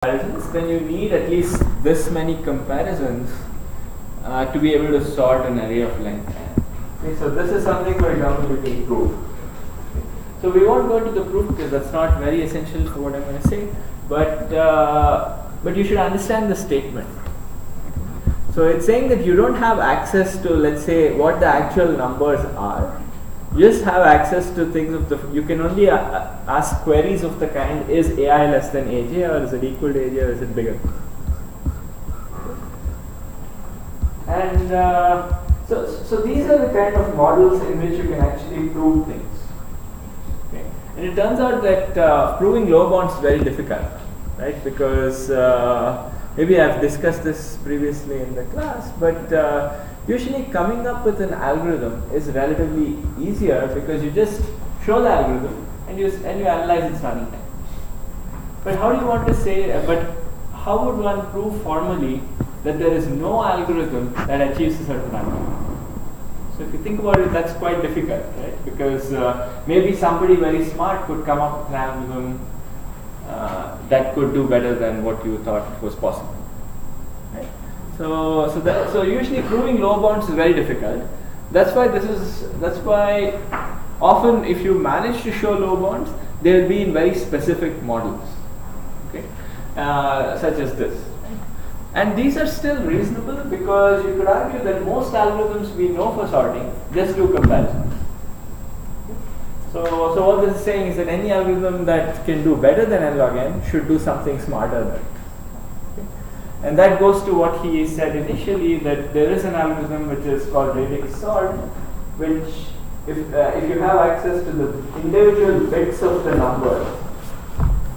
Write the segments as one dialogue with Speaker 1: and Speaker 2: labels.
Speaker 1: comparisons, then you need at least this many comparisons to be able to sort an array of length n. Okay, so this is something, for example, we can prove. Okay. So we won't go into the proof because that's not very essential for what I'm going to say, but you should understand the statement. So it's saying that you don't have access to, let's say, what the actual numbers are. You just have access to things of the. You can only ask queries of the kind: is AI less than AJ, or is it equal to AJ, or is it bigger? And so these are the kind of models in which you can actually prove things. Okay. And it turns out that proving low bounds is very difficult, right? Because maybe I've discussed this previously in the class, but usually coming up with an algorithm is relatively easier because you just show the algorithm and you analyze its running time. But how do you want to say? But how would one prove formally that there is no algorithm that achieves a certain running time? So if you think about it, that's quite difficult, right? Because maybe somebody very smart could come up with an algorithm that could do better than what you thought was possible. Right? So usually proving low bounds is very difficult. That's why often if you manage to show low bounds, they will be in very specific models, okay, such as this. And these are still reasonable because you could argue that most algorithms we know for sorting just do comparisons. So what this is saying is that any algorithm that can do better than n log n should do something smarter than it. Okay? And that goes to what he said initially, that there is an algorithm which is called radix sort, which if you have access to the individual bits of the number,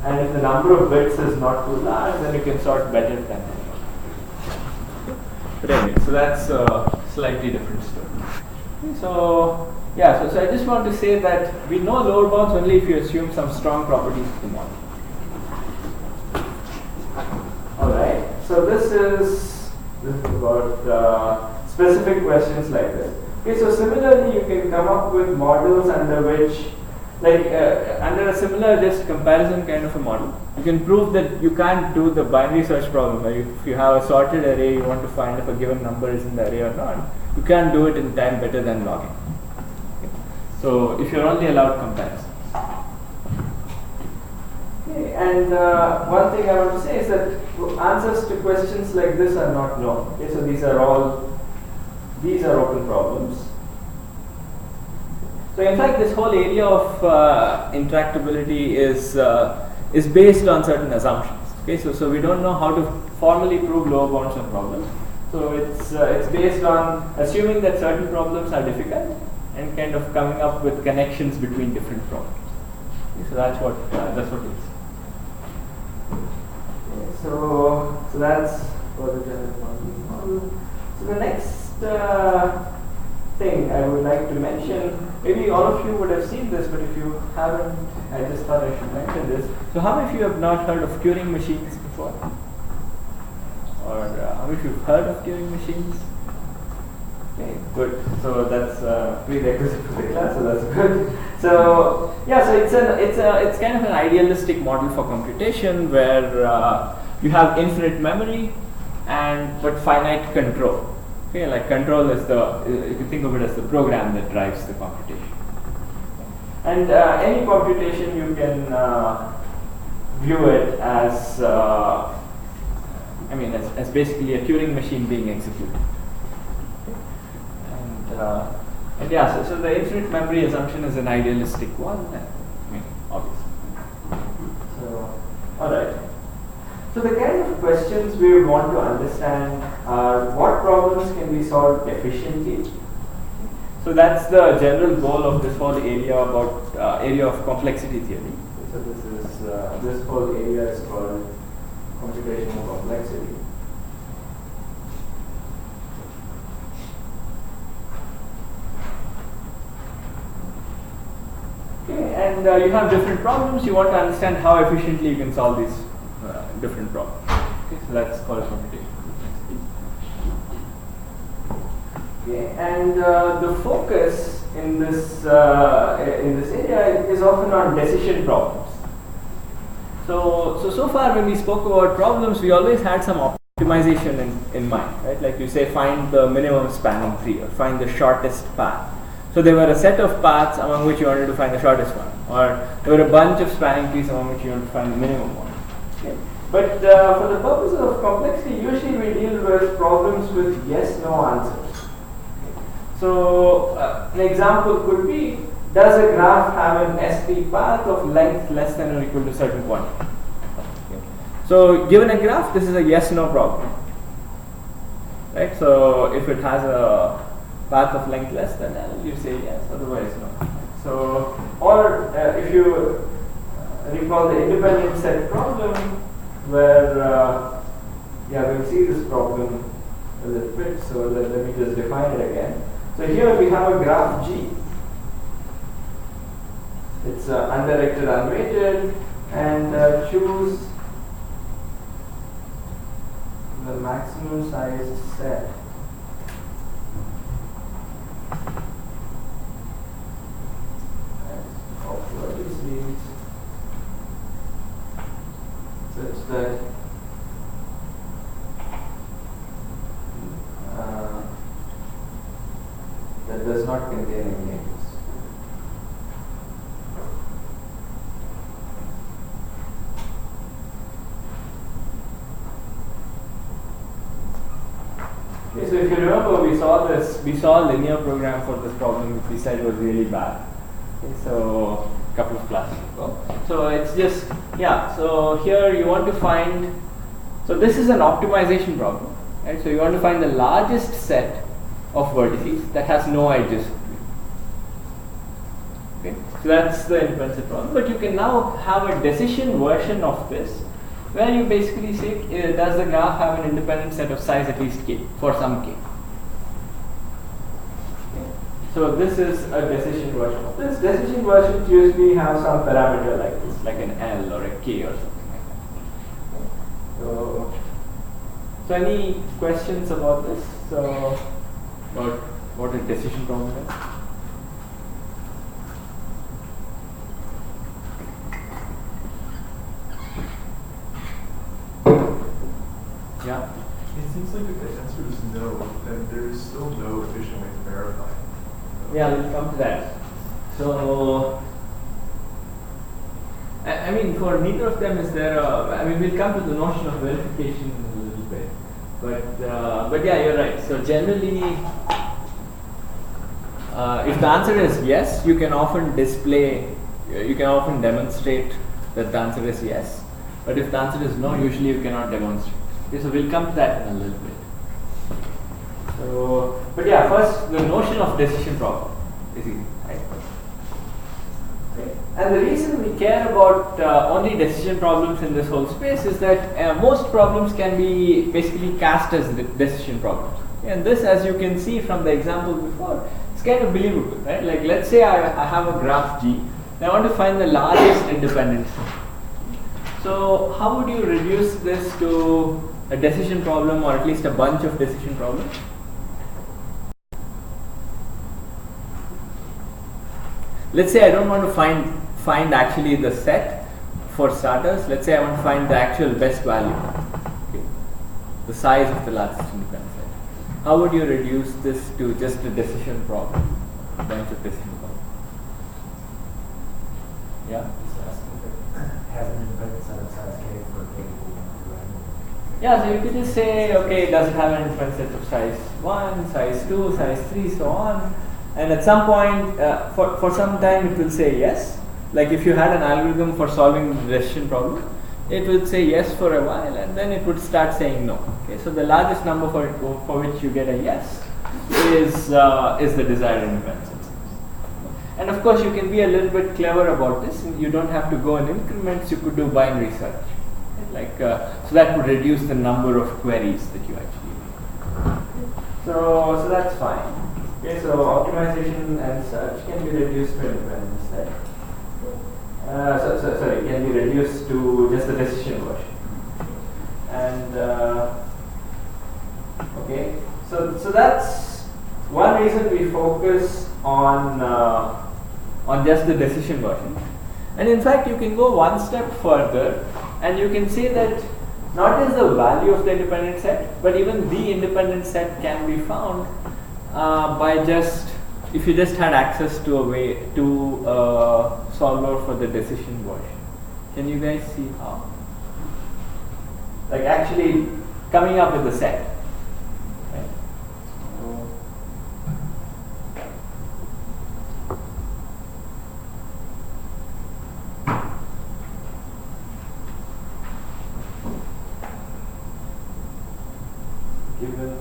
Speaker 1: and if the number of bits is not too large, then you can sort better than n. But anyway, so that's a slightly different story. So yeah, so I just want to say that we know lower bounds only if you assume some strong properties of the model. Alright, so this is about specific questions like this. Okay, so similarly you can come up with models under which, like under a similar just comparison kind of a model, you can prove that you can't do the binary search problem. If you have a sorted array, you want to find if a given number is in the array or not, you can't do it in time better than logging. Okay. So if you're only allowed comparisons. Okay, and one thing I want to say is that answers to questions like this are not known. Okay, so these are open problems. So in fact, this whole area of intractability is based on certain assumptions. Okay, so we don't know how to formally prove lower bounds on problems. So it's based on assuming that certain problems are difficult and kind of coming up with connections between different problems. Okay, so that's what it is. Okay, so that's for the general model. So the next thing I would like to mention, maybe all of you would have seen this, but if you haven't, I just thought I should mention this. So how many of you have not heard of Turing machines before? Or how many of you have heard of Turing machines? Okay, good. So that's a prerequisite for the class, so that's good. So yeah, so it's kind of an idealistic model for computation where you have infinite memory but finite control. Okay, like control is you can think of it as the program that drives the computation. And any computation you can view it as, as basically a Turing machine being executed. Okay. And yeah, so the infinite memory assumption is an idealistic one, obviously. So, alright. So the kind of questions we want to understand are what problems can be solved efficiently. So that's the general goal of this whole area about area of complexity theory. So this whole area is called computational complexity. Okay, and you have different problems. You want to understand how efficiently you can solve these different problems. Okay, so that's called computation. Okay, and the focus in this area is often on decision problems. So So far when we spoke about problems, we always had some optimization in mind, right? Like you say, find the minimum spanning tree or find the shortest path. So there were a set of paths among which you wanted to find the shortest one, or there were a bunch of spanning trees among which you wanted to find the minimum one. Okay. But for the purpose of complexity, usually we deal with problems with yes/no answers. So an example could be, does a graph have an SP path of length less than or equal to a certain quantity? Okay. So given a graph, this is a yes/no problem, right? So if it has a path of length less than L, you say yes, otherwise no. So, or if you recall the independent set problem, where we'll see this problem a little bit, so let me just define it again. So here we have a graph G. It's undirected, unweighted, and choose the maximum size set of vertices such that that does not contain any edges. Okay, so if you remember, we saw a linear program for this problem which we said was really bad. Okay, so a couple of classes ago. So it's just, so here you want to find, so this is an optimization problem, right? So you want to find the largest set of vertices that has no edges. Okay, so that's the independent problem. But you can now have a decision version of this, where you basically say, does the graph have an independent set of size at least k for some k? Okay. So this is a decision version of this. Decision versions usually have some parameter like this, like an L or a k or something like that. So any questions about this? So about what a decision problem is? Yeah.
Speaker 2: It seems like if the answer is no, then there is still no efficient way to verify.
Speaker 1: Yeah, we'll come to that. So, I mean, for neither of them is there we'll come to the notion of verification in a little bit. But yeah, you're right. So generally, if the answer is yes, you can often demonstrate that the answer is yes. But if the answer is no, usually you cannot demonstrate. Okay, so we'll come to that in a little bit. So, but yeah, first the notion of decision problem is easy, right? Okay. And the reason we care about only decision problems in this whole space is that most problems can be basically cast as decision problems. And this, as you can see from the example before, it's kind of believable, right? Like let's say I have a graph G, and I want to find the largest independence. So how would you reduce this to a decision problem, or at least a bunch of decision problems? Let's say I don't want to find actually the set for starters. Let's say I want to find the actual best value, okay, the size of the largest independent set. How would you reduce this to just a decision problem, a bunch of decision problems? Yeah.
Speaker 3: Has an independent set of size k for k equal 1 to n.
Speaker 1: Yeah, so you could just say, okay, does it have an independent set of size 1, size 2, size 3, so on. And at some point, for some time, it will say yes. Like if you had an algorithm for solving the decision problem, it would say yes for a while, and then it would start saying no. Okay, so the largest number for which you get a yes is the desired independent set. And of course, you can be a little bit clever about this. You don't have to go in increments. You could do binary search, like so that would reduce the number of queries that you actually make. So that's fine. Okay, so optimization and search can be reduced to independent set. Can be reduced to just the decision version. And okay, so that's one reason we focus on just the decision version. And in fact, you can go one step further and you can say that not just the value of the independent set, but even the independent set can be found by just, if you just had access to a way to solver for the decision version. Can you guys see how? Like actually coming up with the set. Right? Given,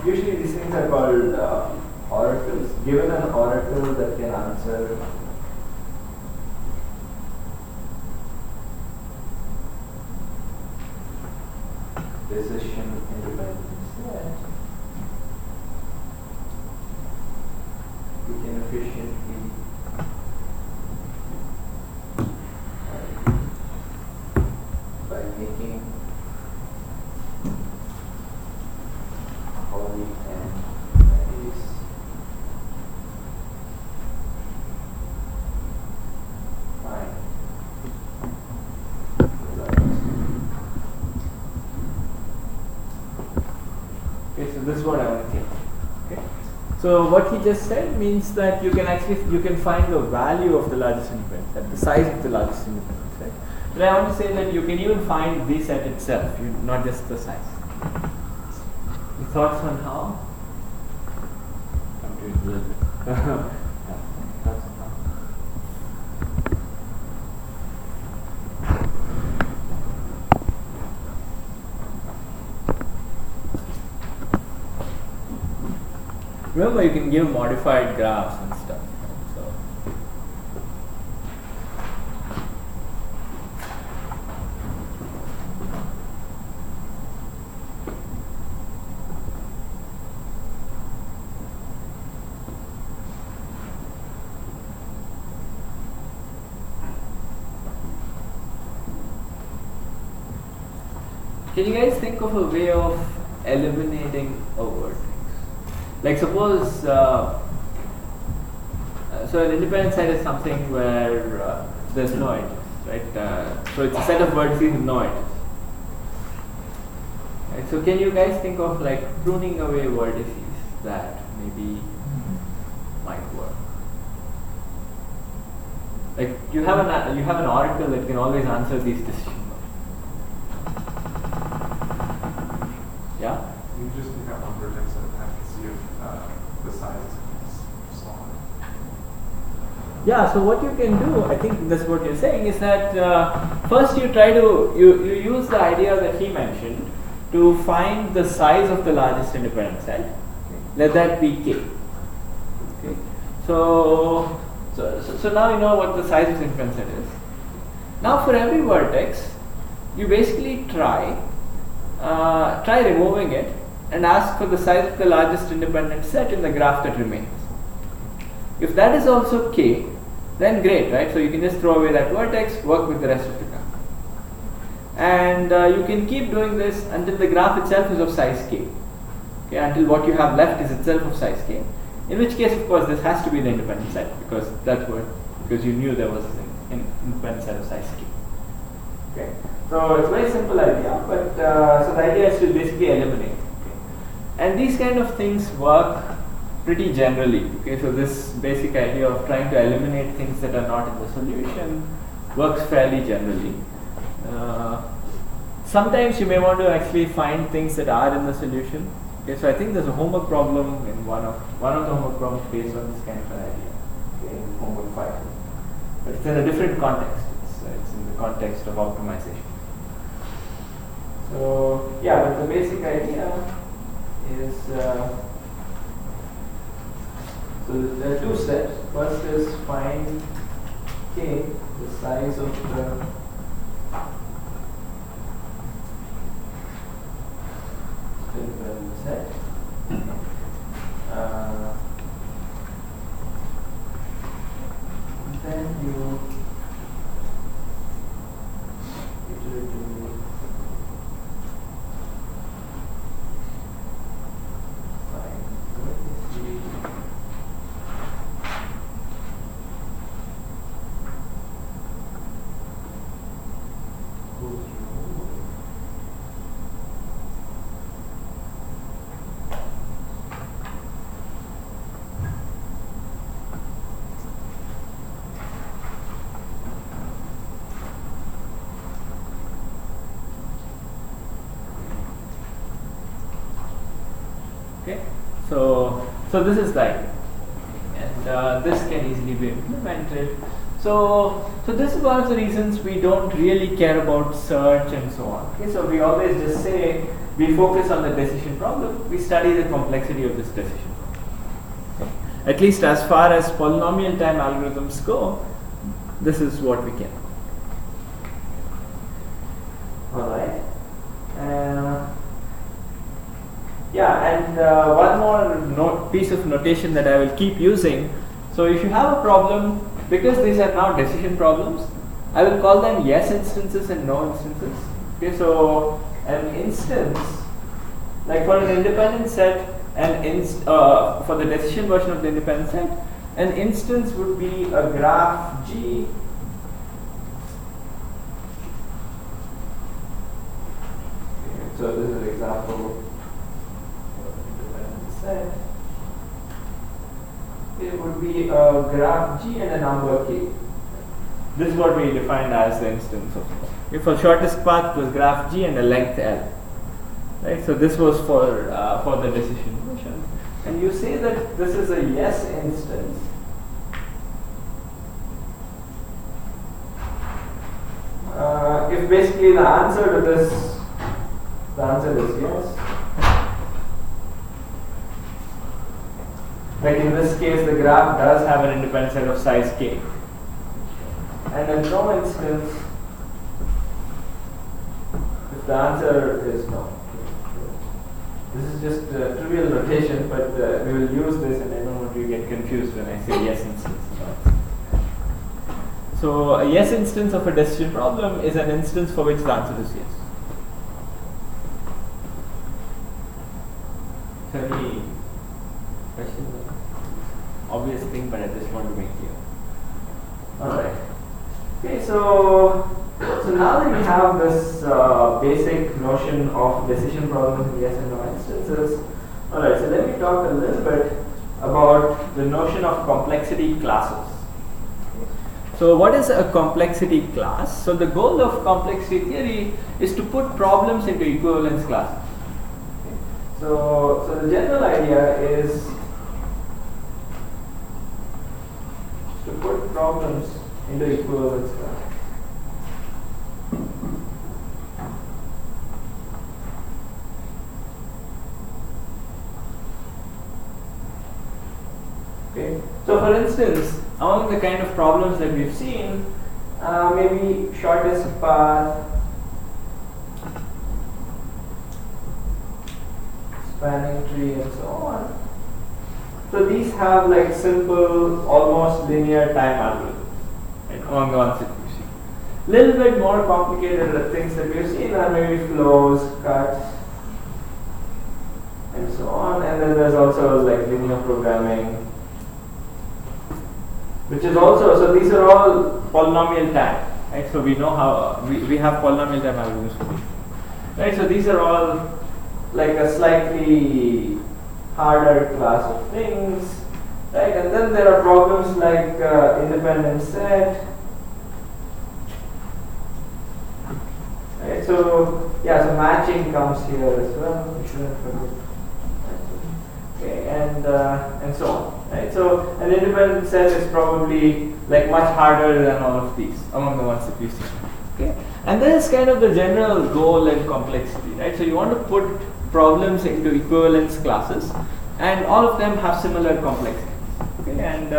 Speaker 1: usually these things are called oracles. Given an oracle that can answer decision independent set, we can efficiently by making Holly and Mary's fine. Okay, so this is what I want to think. Okay, so what he just said means that you can find the value of the largest independent set, the size of the largest independent set. But I want to say that you can even find the set itself, not just the size. Any thoughts on how?
Speaker 4: I'm doing a little bit.
Speaker 1: Yeah, thoughts on how? Remember, you can give modified graphs and stuff. So, can you guys think of a way of eliminating overthink? Like suppose, so an independent set is something where there's no edges, right? So it's a set of vertices with no edges. Right? So can you guys think of like pruning away vertices that maybe might work? Like you have an oracle that can always answer these decisions. Yeah?
Speaker 2: You just have one vertex that have to see if the size is smaller.
Speaker 1: Yeah, so what you can do, I think that's what you're saying, is that first you try to, you use the idea that he mentioned to find the size of the largest independent set. Okay. Let that be k. Okay. So now you know what the size of the independent set is. Now for every vertex, you basically try removing it and ask for the size of the largest independent set in the graph that remains. If that is also k, then great, right? So you can just throw away that vertex, work with the rest of the graph. And you can keep doing this until the graph itself is of size k. Okay, until what you have left is itself of size k. In which case, of course, this has to be the independent set because you knew there was an independent set of size k. Okay. So it's a very simple idea, but so the idea is to basically eliminate. Okay. And these kind of things work pretty generally. Okay, so this basic idea of trying to eliminate things that are not in the solution works fairly generally. Sometimes you may want to actually find things that are in the solution. Okay, so I think there's a homework problem in one of the homework problems based on this kind of an idea. Okay, in homework 5, but it's in a different context. It's in the context of optimization. So yeah, but the basic idea is so there are two steps. First is find k, the size of the set. Then you iteratively find vertices Okay, so this is the idea, and this can easily be implemented. So this is one of the reasons we don't really care about search and so on. Okay, so we always just say we focus on the decision problem. We study the complexity of this decision problem. Okay. At least as far as polynomial time algorithms go, this is what we can. All right. Yeah, and one more piece of notation that I will keep using. So if you have a problem, because these are now decision problems, I will call them yes instances and no instances. Okay, so an instance, like for an independent set, for the decision version of the independent set, an instance would be a graph G. Okay, so this is an example of independent set. It would be a graph G and a number K. This is what we defined as the instance of. If a shortest path was graph G and a length L, right? So this was for the decision version, and you say that this is a yes instance. If basically the answer to this, the answer is yes. Like in this case, the graph does have an independent set of size k. And in no instance, if the answer is no. This is just a trivial notation, but we will use this, and I don't want you to get confused when I say yes instance. So a yes instance of a decision problem is an instance for which the answer is yes. So any questions? Obvious thing, but I just want to make clear. Alright. Okay, so now that we have this basic notion of decision problems in yes and no instances, alright, so let me talk a little bit about the notion of complexity classes. So what is a complexity class? So the goal of complexity theory is to put problems into equivalence classes. Okay. So the general idea is to put problems into equivalence class. Okay. So for instance, among the kind of problems that we've seen, maybe shortest path, spanning tree, and so on. So these have like simple, almost linear time algorithms, right, among the ones that we've seen. Little bit more complicated things that we've seen are maybe flows, cuts, and so on. And then there's also like linear programming, which is also, so these are all polynomial time, right? So we know how, we have polynomial time algorithms for these, right? So these are all like a slightly harder class of things, right? And then there are problems like independent set, right? So yeah, so matching comes here as well. We shouldn't forget. Okay, and so on, right? So an independent set is probably like much harder than all of these among the ones that we've seen. Okay, and this is kind of the general goal and complexity, right? So you want to put problems into equivalence classes, and all of them have similar complexity. Okay, and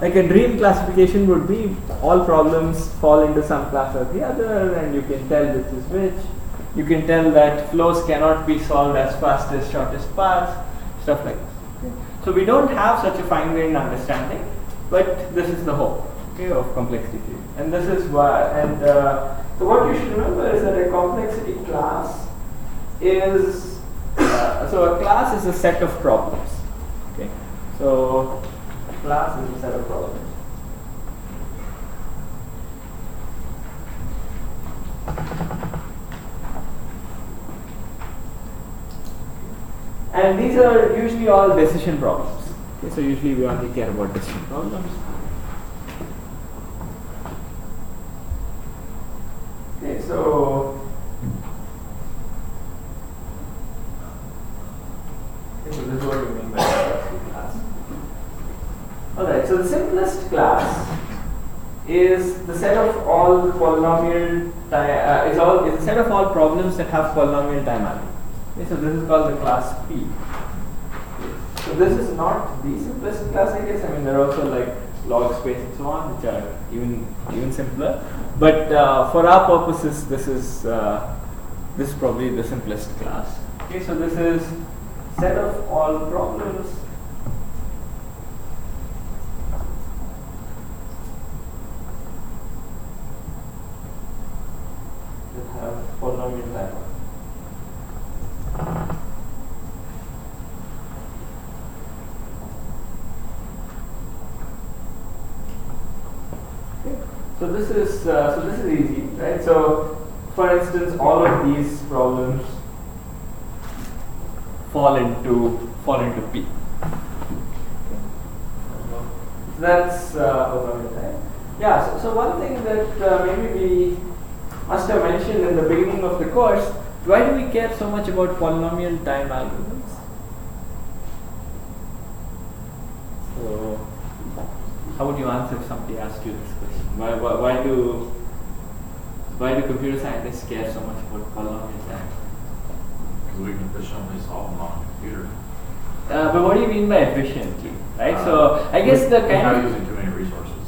Speaker 1: like a dream classification would be all problems fall into some class or the other, and you can tell which is which. You can tell that flows cannot be solved as fast as shortest paths, stuff like this. Okay. So we don't have such a fine-grained understanding, but this is the hope, okay, of complexity theory. And this is why, and so what you should remember is that a complexity class is, so a class is a set of problems. Okay, so class is a set of problems. And these are usually all decision problems. Okay, so usually we only care about decision problems. Okay, so this is set of all polynomial time. It's a set of all problems that have polynomial time algorithm. Okay, so this is called the class P. So this is not the simplest class, I guess. I mean, there are also like log space and so on, which are even simpler. But for our purposes, this is probably the simplest class. Okay, so this is set of all problems that have polynomial time. So this is easy, right? So for instance, all of these problems fall into P. So that's polynomial time. Yeah. So one thing that maybe we must have mentioned in the beginning of the course: why do we care so much about polynomial time algorithms? So how would you answer if somebody asked you this question? Why do computer scientists care so much about polynomial time?
Speaker 4: Because we can efficiently solve them on a computer.
Speaker 1: But what do you mean by efficiently, right? So I guess the kind
Speaker 4: Without
Speaker 1: of
Speaker 4: using too many resources.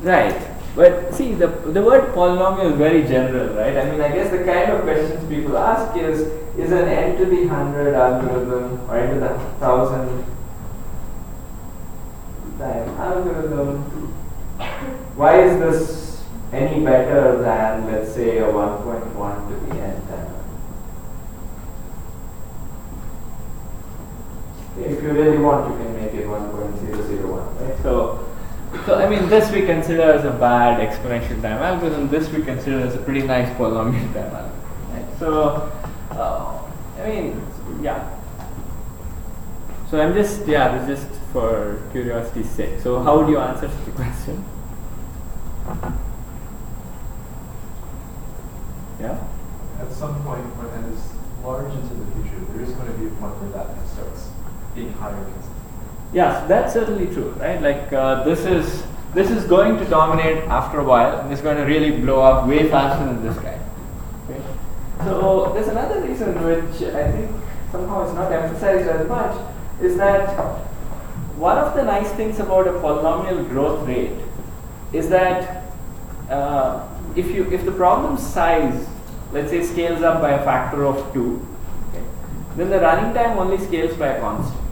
Speaker 1: right. But see, the word polynomial is very general, right? I mean, I guess the kind of questions people ask is an n to the 100 algorithm or n to the 1000 time algorithm, why is this any better than, let's say, a 1.1 to the n time? Okay, if you really want, you can make it 1.001, right? So I mean, this we consider as a bad exponential time algorithm. This we consider as a pretty nice polynomial time algorithm, right? So I mean, yeah. So I'm just, this is just for curiosity's sake. So how would you answer such a question? Yeah?
Speaker 2: At some point, when n is large into the future, there is going to be a point where that starts being higher consistently.
Speaker 1: Yes, that's certainly true, right? Like this is going to dominate after a while, and it's going to really blow up way faster than this guy. Okay? So there's another reason which I think somehow is not emphasized as much, is that one of the nice things about a polynomial growth rate is that if the problem size, let's say, scales up by a factor of 2, okay, then the running time only scales by a constant.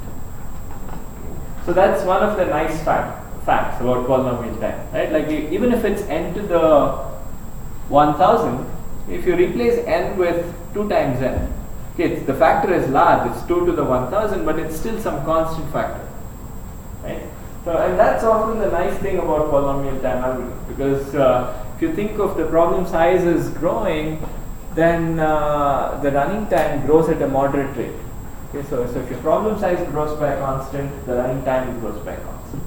Speaker 1: So that's one of the nice facts about polynomial time, right? Like even if it's n to the 1000, if you replace n with 2 times n, okay, the factor is large, it's 2 to the 1000, but it's still some constant factor, right? So, and that's often the nice thing about polynomial time algorithms, because if you think of the problem size as growing, then the running time grows at a moderate rate. Okay, so if your problem size grows by a constant, the running time grows by a constant.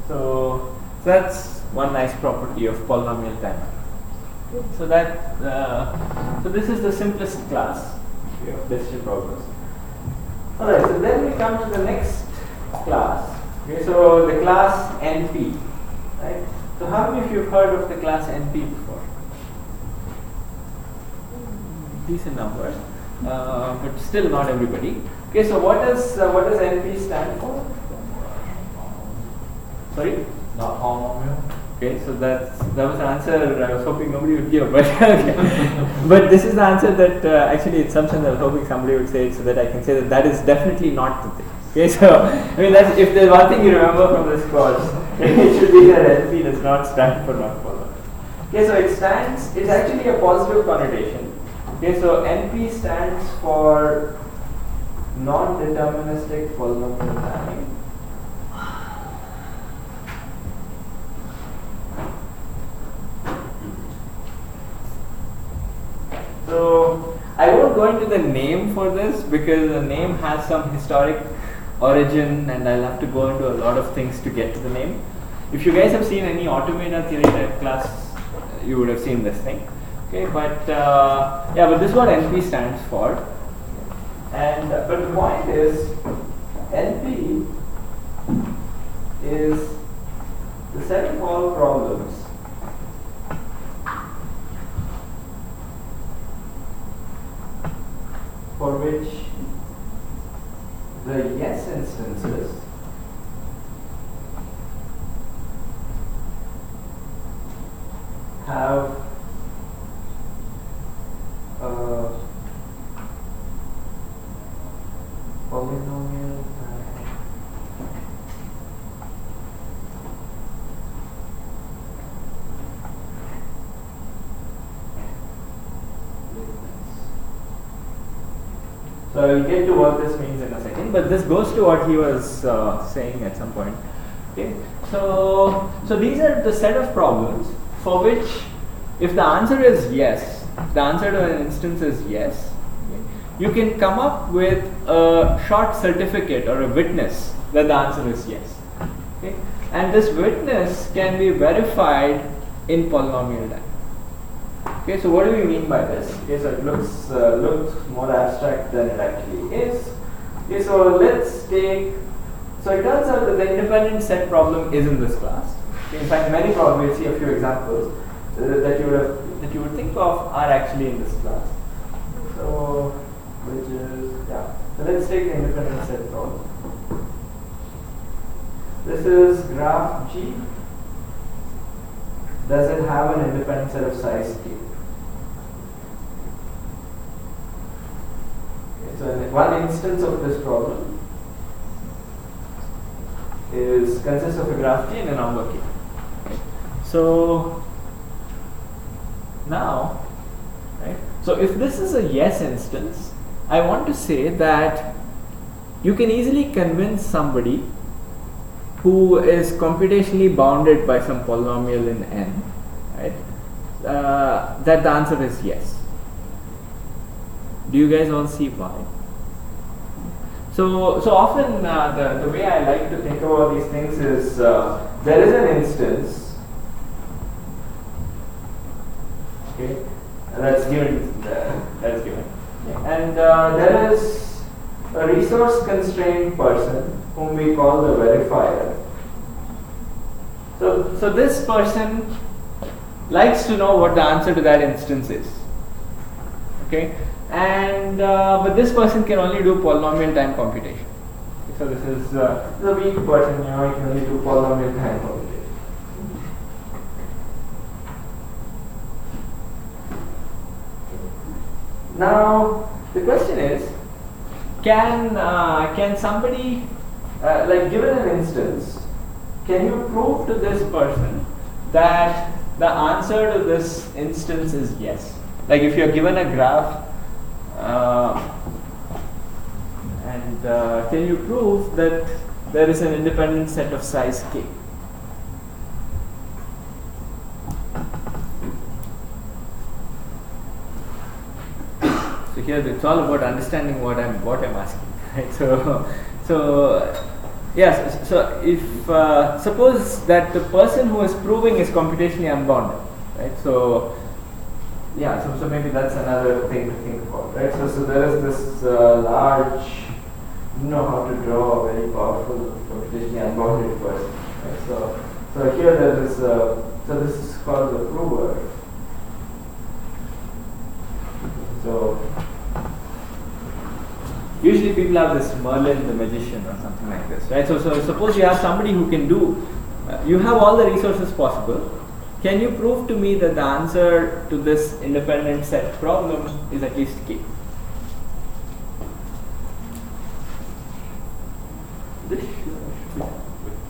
Speaker 1: So that's one nice property of polynomial time. Okay, so that so this is the simplest class of decision problems. All right. So then we come to the next class. Okay, so the class NP, right? So how many of you have heard of the class NP before? Decent number, but still not everybody. Okay, so what does NP stand for? Sorry?
Speaker 2: Not polynomial?
Speaker 1: Okay, so that was an answer I was hoping nobody would give, but but this is the answer that actually it's something that I was hoping somebody would say, so that I can say that is definitely not the thing. Okay, so I mean, that's, if there's one thing you remember from this course, it should be that NP does not stand for not polynomial. Okay, so it's actually a positive connotation. Okay, so NP stands for non-deterministic polynomial planning. for this because the name has some historic origin and I'll have to go into a lot of things to get to the name. If you guys have seen any automata theory type class, you would have seen this thing. Okay, but but this is what NP stands for. And but the point is, NP is the set of all problems for which the yes instances have polynomial So I will get to what this means in a second, but this goes to what he was saying at some point. Okay, so these are the set of problems for which, if the answer is yes, the answer to an instance is yes, okay, you can come up with a short certificate or a witness that the answer is yes. Okay, and this witness can be verified in polynomial time. Okay, so what do we mean by this? Okay, so it looks more abstract than it actually is. Okay, so let's take. So it turns out that the independent set problem is in this class. Okay, in fact, many problems, we'll see a few examples that you would think of are actually in this class. So which is So let's take the independent set problem. This is graph G. Does it have an independent set of size k? So one instance of this problem consists of a graph G and a number k. So now, right? So if this is a yes instance, I want to say that you can easily convince somebody who is computationally bounded by some polynomial in n, right? That the answer is yes. Do you guys all see why? So often the way I like to think about these things is there is an instance, okay, that's given, and there is a resource constrained person whom we call the verifier. So this person likes to know what the answer to that instance is. Okay, and but this person can only do polynomial time computation. So this is a weak person, he can only do polynomial time computation. Now the question is, can somebody like given an instance, can you prove to this person that the answer to this instance is yes? Like if you're given a graph and can you prove that there is an independent set of size k? So here it's all about understanding what I'm asking, right? So yes. So if suppose that the person who is proving is computationally unbounded, right? So maybe that's another thing to think about, right? So there is this large, you know how to draw a very powerful computationally unbounded person, right? So here there is so this is called the prover. So usually people have this Merlin the magician or something like this, right? So suppose you have somebody who can do, you have all the resources possible. Can you prove to me that the answer to this independent set problem is at least k?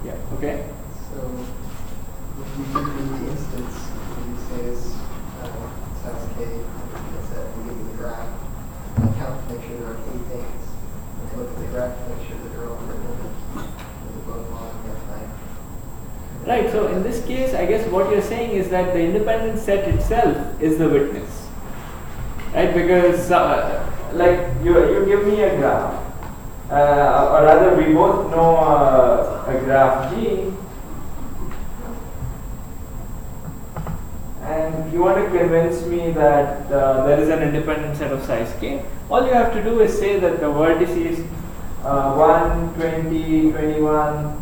Speaker 1: Yeah. Okay.
Speaker 5: So if you give the instance, you say size k, and give you the graph, and count to make sure there are k things, and look at the graph to make sure that they're all written.
Speaker 1: Right, so in this case, I guess what you're saying is that the independent set itself is the witness, right? Because like you give me a graph, or rather we both know a graph G, and you want to convince me that there is an independent set of size k. All you have to do is say that the vertices 1, 20, 21,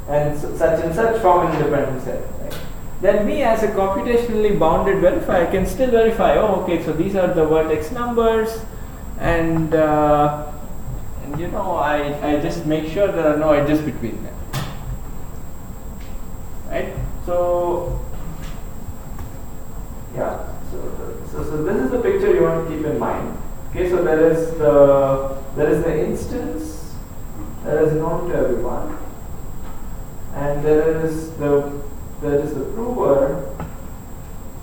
Speaker 1: and such and such form an independent set. Right? Then me as a computationally bounded verifier can still verify, oh okay, so these are the vertex numbers, and you know, I just make sure there are no edges between them. Right? So yeah, so this is the picture you want to keep in mind. Okay, so there is the instance that is known to everyone, and there is the prover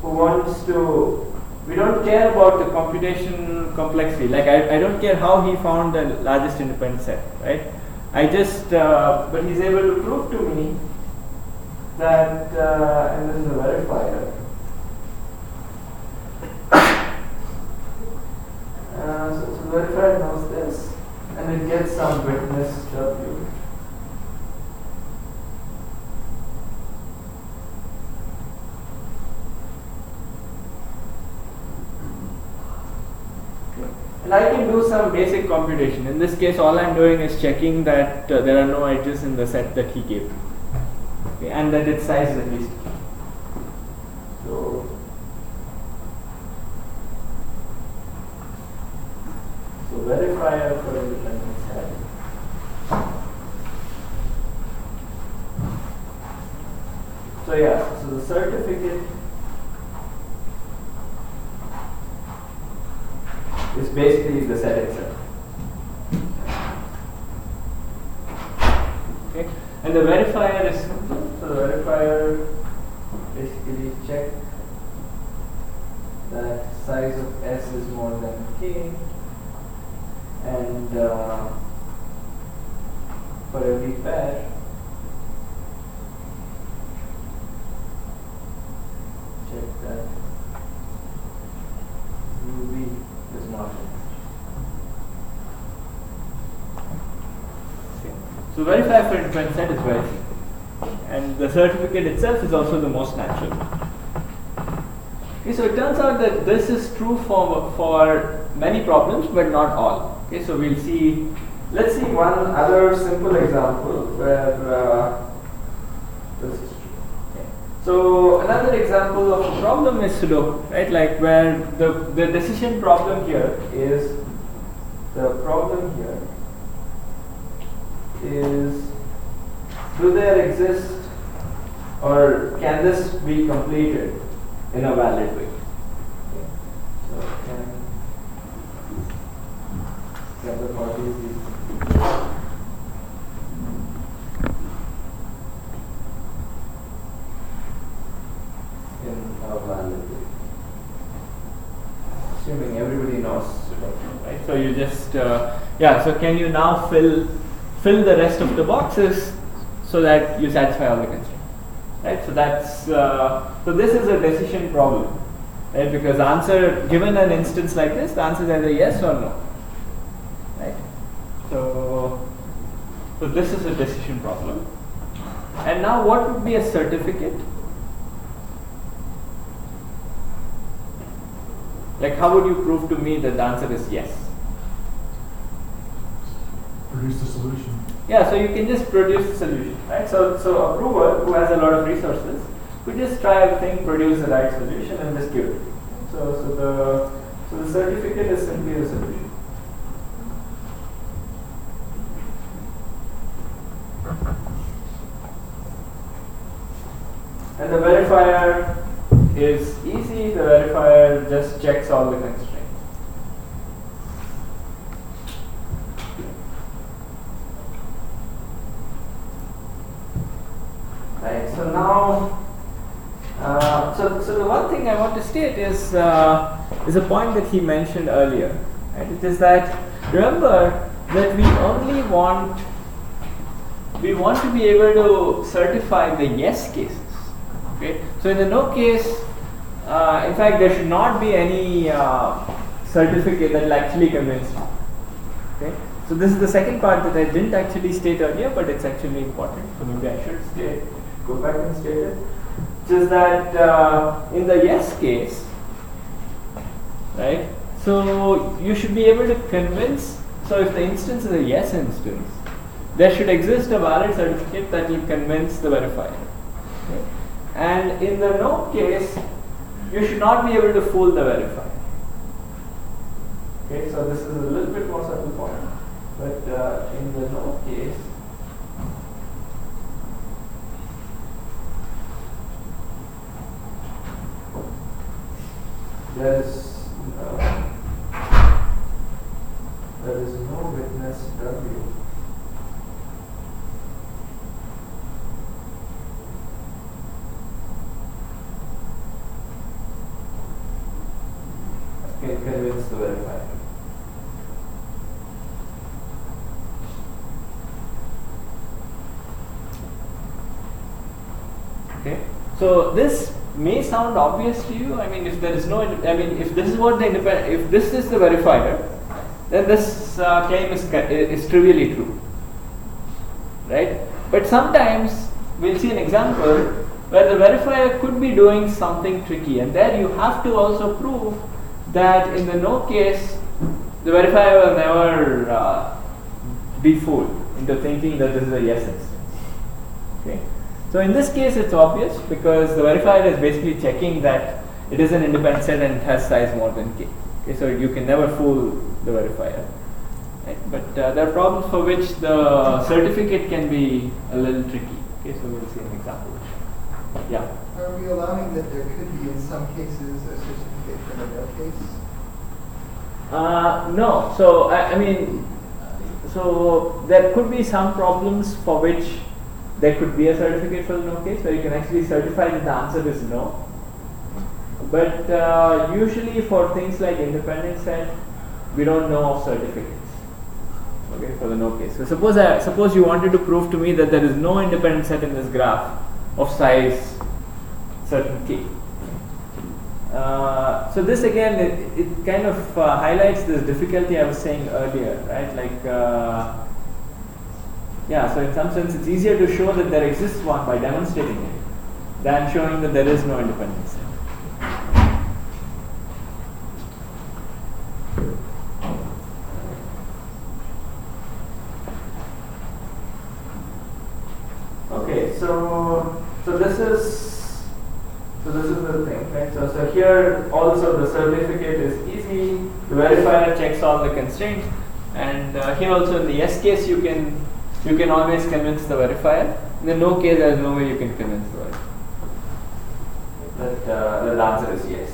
Speaker 1: who wants to. We don't care about the computation complexity. Like I don't care how he found the largest independent set, right? I just but he's able to prove to me that, and this is a verifier. So the verifier knows this, and it gets some witness W. And I can do some basic computation. In this case, all I'm doing is checking that there are no edges in the set that he gave me, okay, and that its size is at least. So verifier for independent set. So yeah, so the certificate is basically the set itself. Okay, and the verifier is simple. So the verifier basically check that size of S is more than K, and for every pair, check that UV is not in. Okay. So verifier for independent set is very simple, and the certificate itself is also the most natural. Okay, so it turns out that this is true for many problems, but not all. Okay, so we'll see. Let's see one other simple example where this is true. Okay. So another example of a problem is Sudoku, right? Like where the decision problem here is do there exist, or can this be completed in a valid way? Okay. So can the bodies be in a valid way? Assuming everybody knows Sudoku, right? So you just so can you now fill the rest of the boxes so that you satisfy all the constraints? Right, so that's so this is a decision problem, right? Because the answer given an instance like this, the answer is either yes or no, right? So this is a decision problem. And now, what would be a certificate? Like, how would you prove to me that the answer is yes?
Speaker 6: Produce the solution.
Speaker 1: Yeah, so you can just produce the solution, right? So a prover who has a lot of resources could just try everything, produce the right solution, and just give it. So the certificate is simply the solution. And the verifier is easy. The verifier just checks all the constraints. Right, so now, so the one thing I want to state is a point that he mentioned earlier. Right? It is that, remember that we want to be able to certify the yes cases. Okay, so in the no case, in fact, there should not be any certificate that will actually convince you. Okay, so this is the second part that I didn't actually state earlier, but it's actually important. So maybe I should go back and state it. Which is that in the yes case, right? So you should be able to convince. So if the instance is a yes instance, there should exist a valid certificate that will convince the verifier. Okay? And in the no case, you should not be able to fool the verifier. Okay, so this is a little bit more subtle point, but in the no case, there is no witness W. Can convince the verifier. Okay, so this may sound obvious to you. I mean, if there is no, if this is what the if this is the verifier, then this claim is trivially true, right? But sometimes we'll see an example where the verifier could be doing something tricky, and there you have to also prove that in the no case, the verifier will never be fooled into thinking that this is a yes instance. Okay. So in this case, it's obvious because the verifier is basically checking that it is an independent set and it has size more than k. Okay, so you can never fool the verifier. Right? But there are problems for which the certificate can be a little tricky. Okay, so we'll see an example. Yeah.
Speaker 5: Are we allowing that there could be, in some cases, a certificate for the no case?
Speaker 1: No. So so there could be some problems for which there could be a certificate for the no case, where you can actually certify that the answer is no. But usually for things like independent set, we don't know of certificates. Okay, for the no case. So suppose you wanted to prove to me that there is no independent set in this graph of size certain k. So this again, it kind of highlights this difficulty I was saying earlier, right? Like, yeah, so in some sense it's easier to show that there exists one by demonstrating it than showing that there is no independent set. Okay, so this is the thing, right? So here also the certificate is easy. The verifier checks all the constraints, and here also in the yes case you can always convince the verifier. In the no case, there is no way you can convince the verifier that the answer is yes.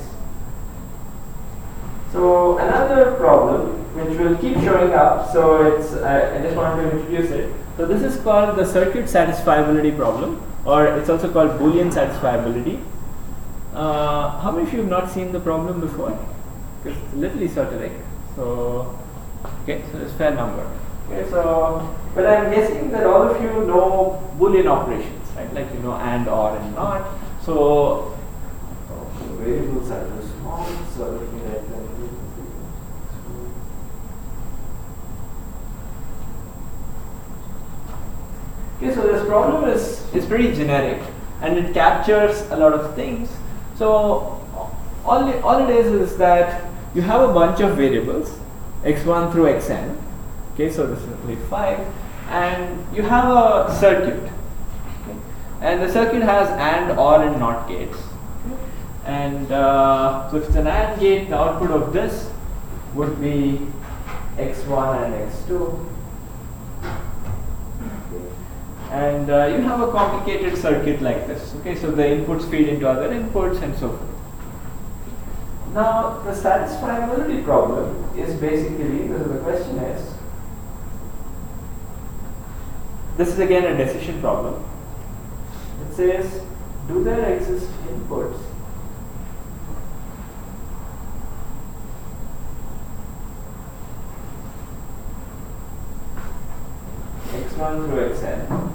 Speaker 1: So another problem which will keep showing up. So it's I just wanted to introduce it. So this is called the circuit satisfiability problem, or it's also called Boolean satisfiability. How many of you have not seen the problem before? Because it's a little esoteric. So, okay, so it's a fair number. Okay, so, but I'm guessing that all of you know Boolean operations, right? Like you know and, or, and not. So, variables are too small, so let me write them. Okay, so this problem is pretty generic, and it captures a lot of things. So all it is that you have a bunch of variables, x1 through xn. Okay, so this is only 5, and you have a circuit, okay? And the circuit has and, or, and not gates. Okay? And so if it's an AND gate, the output of this would be x1 and x2. And you have a complicated circuit like this. Okay, so the inputs feed into other inputs and so forth. Now, the satisfiability problem is basically, the question is, this is again a decision problem. It says, do there exist inputs x1 through xn?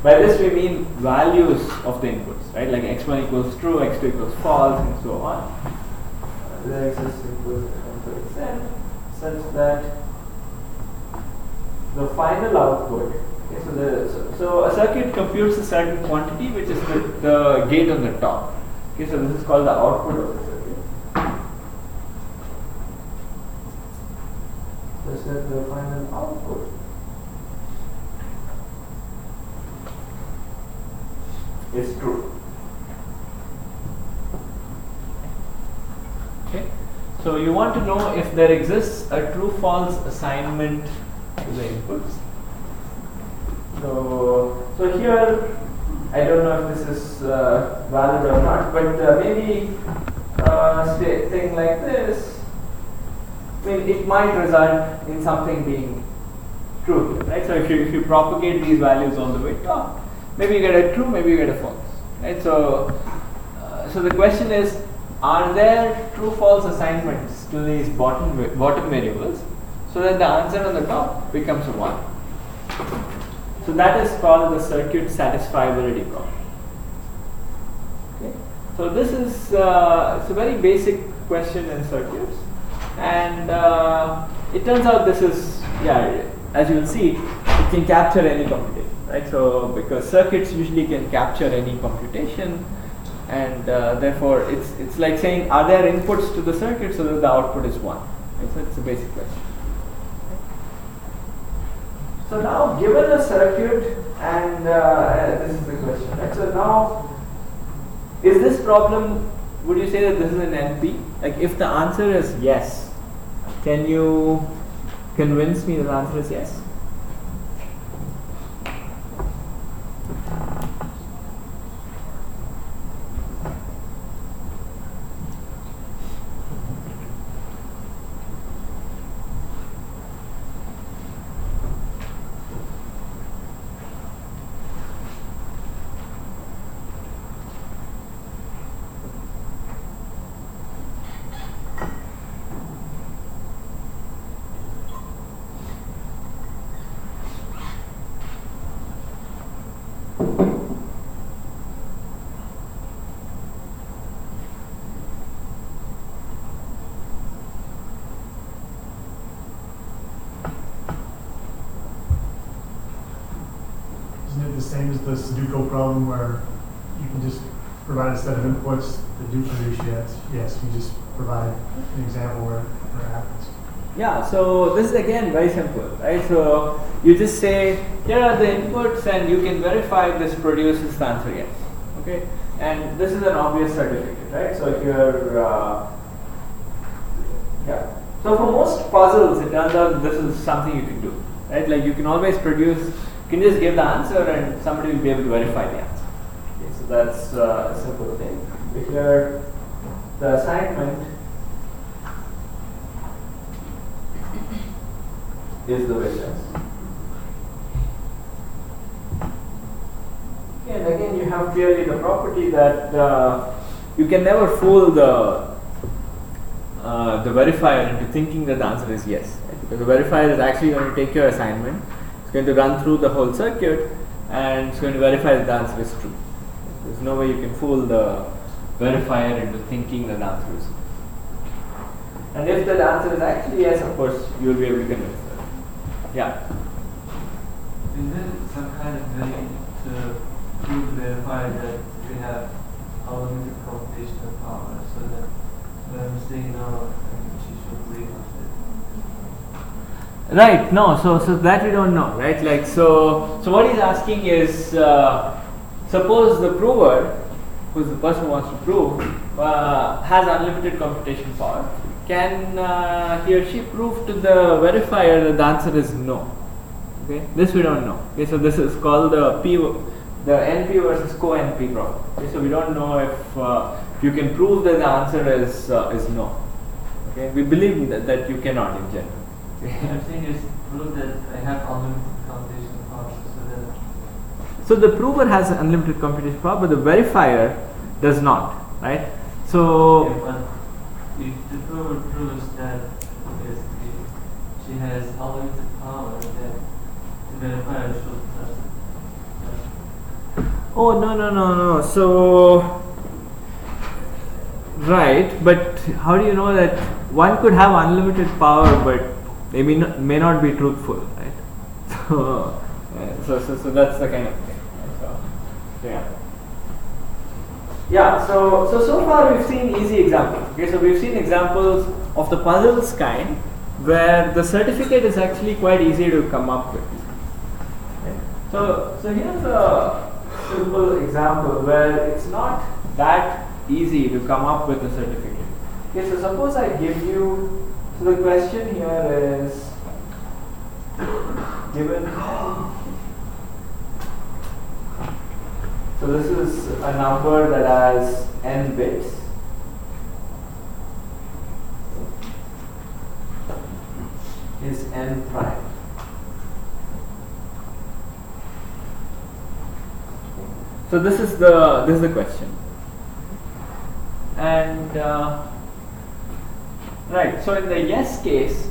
Speaker 1: By this we mean values of the inputs, right? Like x1 equals true, x2 equals false, and so on. There exists inputs x1 through xn. extent such that the final output. Okay, so a circuit computes a certain quantity, which is the gate on the top. Okay, so this is called the output of the circuit. Such that the final output is true. Okay, so you want to know if there exists a true-false assignment to the inputs. So here, I don't know if this is valid or not, but maybe a thing like this, I mean, it might result in something being true, right? So if you propagate these values all the way top, maybe you get a true, maybe you get a false, right? So the question is, are there true-false assignments to these bottom variables, so that the answer on the top becomes a 1? So that is called the circuit satisfiability problem. Okay. So this is it's a very basic question in circuits, and it turns out this is, as you will see, it can capture any computation, right? So because circuits usually can capture any computation, and therefore it's like saying, are there inputs to the circuit so that the output is 1? Right? So it's a basic question. So now, given a circuit, and this is the question, right? So now, is this problem, would you say that this is an NP? Like, if the answer is yes, can you convince me that the answer is yes?
Speaker 6: The same as the Sudoku problem where you can just provide a set of inputs that do produce yes, you just provide an example where it happens.
Speaker 1: Yeah, so this is again very simple, right? So you just say, here are the inputs and you can verify this produces the answer yes, okay? And this is an obvious certificate, right? So here, so for most puzzles, it turns out this is something you can do, right? Like you can always produce, you can just give the answer and somebody will be able to verify the answer. Okay, so that's a simple thing. Here, the assignment is the witness. Okay, and again, you have clearly the property that you can never fool the verifier into thinking that the answer is yes, right? Because the verifier is actually going to take your assignment. It's going to run through the whole circuit and it's going to verify that the answer is true. There's no way you can fool the verifier into thinking that the answer is yes. And if the answer is actually yes, of course, you will be able to convince them. Yeah?
Speaker 7: Is there some kind of way to prove verify that we have unlimited computational power so that when I'm saying no, she should believe us?
Speaker 1: Right, no, so that we don't know, right? Like so what he's asking is, suppose the prover, who's the person who wants to prove, has unlimited computation power. Can he or she prove to the verifier that the answer is no? Okay, this we don't know. Okay, so this is called the NP versus co-NP problem. Okay, so we don't know if you can prove that the answer is no. Okay, we believe that you cannot in general.
Speaker 7: I'm saying is prove that I have unlimited computational power
Speaker 1: so the prover has unlimited computation power, but the verifier does not, right? So
Speaker 7: yeah, but if the prover proves that she has unlimited power, then the verifier should trust it.
Speaker 1: oh no. So Right, but how do you know that one could have unlimited power, but they may not be truthful, right? So that's the kind of thing. So yeah. Yeah, so far we've seen easy examples. Okay, so we've seen examples of the puzzles kind where the certificate is actually quite easy to come up with. Okay. So here's a simple example where it's not that easy to come up with a certificate. Okay, so suppose I give you, so the question here is given, so this is a number that has n bits. Is n prime. So this is the question. And right, so in the yes case,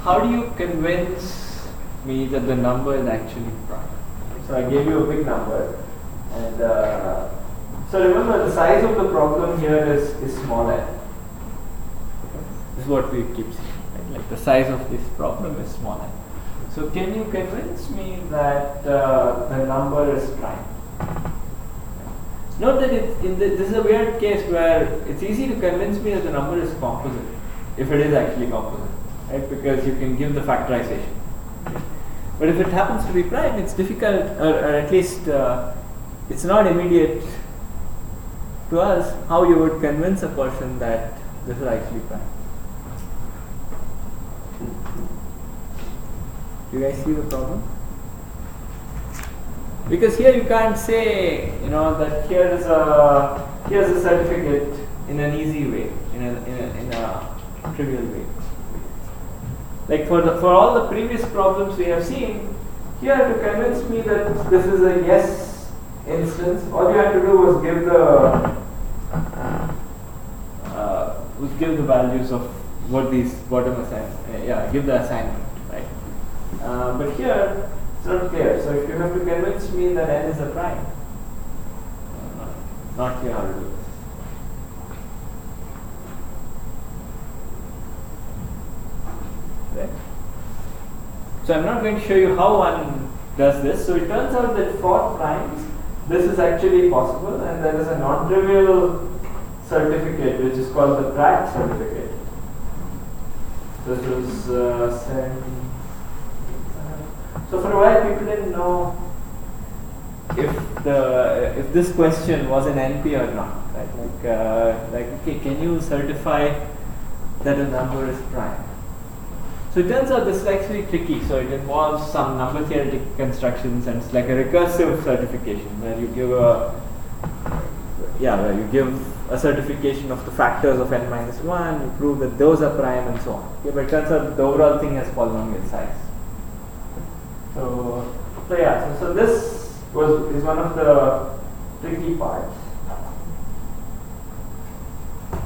Speaker 1: how do you convince me that the number is actually prime? So I gave you a big number, and so remember the size of the problem here is small n. This is what we keep saying, right? Like the size of this problem is small n. So can you convince me that the number is prime? Note that this is a weird case where it's easy to convince me that the number is composite, if it is actually composite, right? Because you can give the factorization. Okay? But if it happens to be prime, it's difficult, or at least it's not immediate to us how you would convince a person that this is actually prime. Do you guys see the problem? Because here you can't say, that here's a certificate in an easy way, in a trivial way. Like for all the previous problems we have seen, here to convince me that this is a yes instance, all you had to do was give the values of what these bottom assignment, give the assignment, right? But here it's not clear. So if you have to convince me that n is a prime, not clear how to do this. Right? So I'm not going to show you how one does this. So it turns out that for primes, this is actually possible, and there is a non-trivial certificate which is called the Pratt certificate. This is so for a while people didn't know if this question was an NP or not, right? Like okay, can you certify that a number is prime? So it turns out this is actually tricky. So it involves some number theoretic constructions, and it's like a recursive certification where you give a certification of the factors of n minus 1, you prove that those are prime and so on. Okay, but it turns out the overall thing has polynomial size. So this is one of the tricky parts.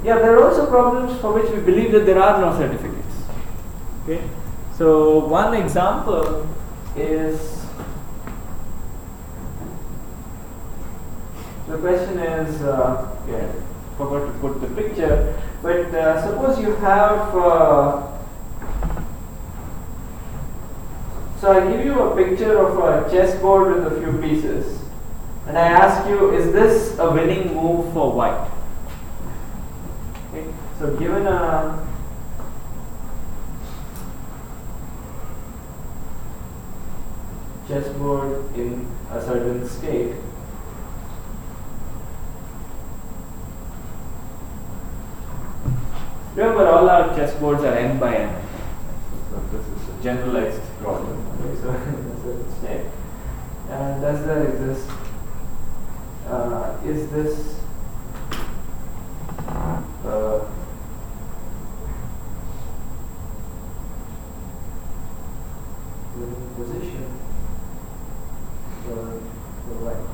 Speaker 1: Yeah, there are also problems for which we believe that there are no certificates. Okay, so one example is, the question is, forgot to put the picture, but suppose you have, so I give you a picture of a chessboard with a few pieces, and I ask you, is this a winning move for white? Okay, so given a chessboard in a certain state, remember all our chessboards are n by n. So this is a generalized problem. Okay, so in a certain state. And does there exist? Is this winning position for white?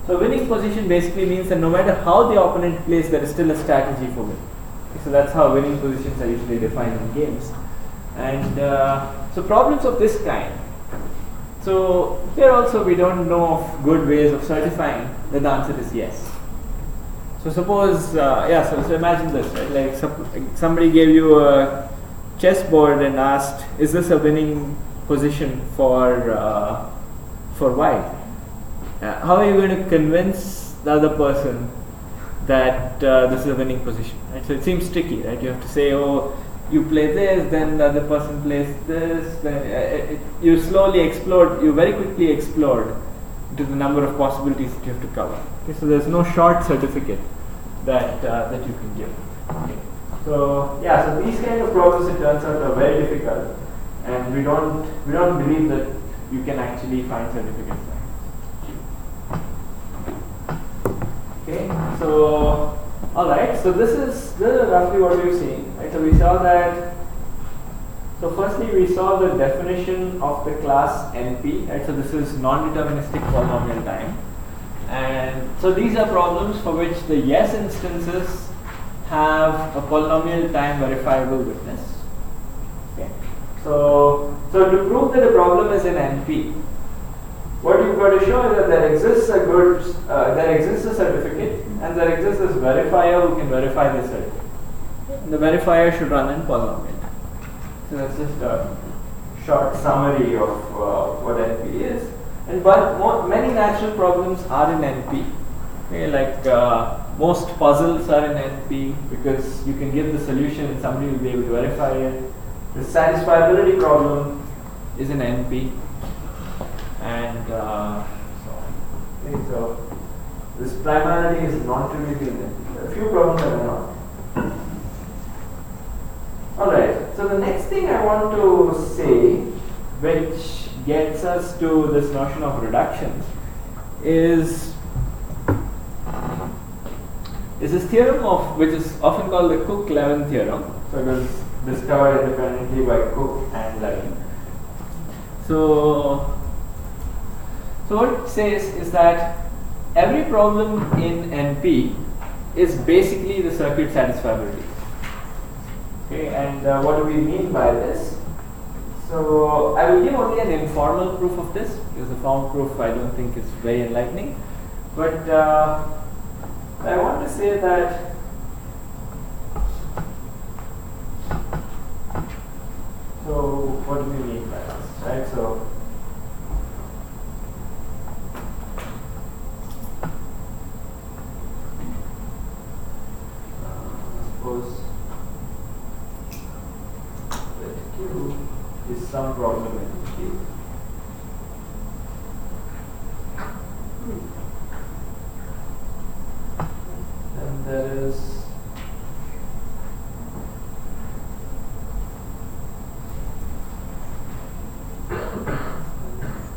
Speaker 1: So winning position basically means that no matter how the opponent plays, there is still a strategy for winning. Okay, so that's how winning positions are usually defined in games. And so problems of this kind. So here also we don't know of good ways of certifying that the answer is yes. So suppose, so imagine this, right? Like somebody gave you a chessboard and asked, is this a winning position for white? How are you going to convince the other person that this is a winning position? Right? So it seems tricky, right? You have to say, oh, you play this, then the other person plays this, then you slowly explode, you very quickly explode to the number of possibilities that you have to cover. Okay, so there's no short certificate that you can give. Okay. So so these kind of problems, it turns out, are very difficult, and we don't believe that you can actually find certificates like this. Okay, so all right, so this is roughly what we've seen. Right, so we saw that. So firstly, we saw the definition of the class NP. Right, so this is non-deterministic polynomial time, and so these are problems for which the yes instances have a polynomial time verifiable witness. Okay, so to prove that a problem is an NP, what you've got to show is that there exists a certificate, and there exists this verifier who can verify this certificate. And the verifier should run in polynomial time. So that's just a short summary of what NP is. But many natural problems are in NP. Okay, like most puzzles are in NP because you can give the solution and somebody will be able to verify it. The satisfiability problem is in NP, and so this primarily is non-trivial in NP. There are a few problems that are not. Alright, so the next thing I want to say, which gets us to this notion of reductions, is this theorem which is often called the Cook-Levin theorem. So it was discovered independently by Cook and Levin. So what it says is that every problem in NP is basically the circuit satisfiability. Okay, and what do we mean by this? So I will give only an informal proof of this, because the formal proof I don't think is very enlightening. But I want to say that so what do we mean by this, right? So suppose that Q is some problem in Q. And there is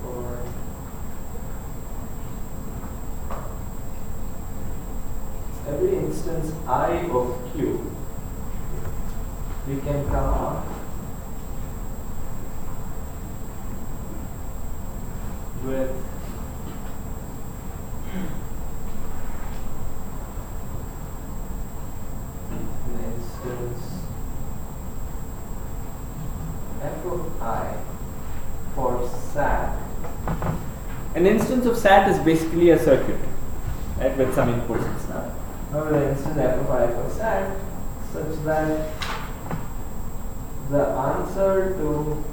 Speaker 1: for every instance I of Q, we can come up with an instance f of I for SAT. An instance of SAT is basically a circuit, right, with some inputs and stuff. Now the instance f of I for SAT such that the answer to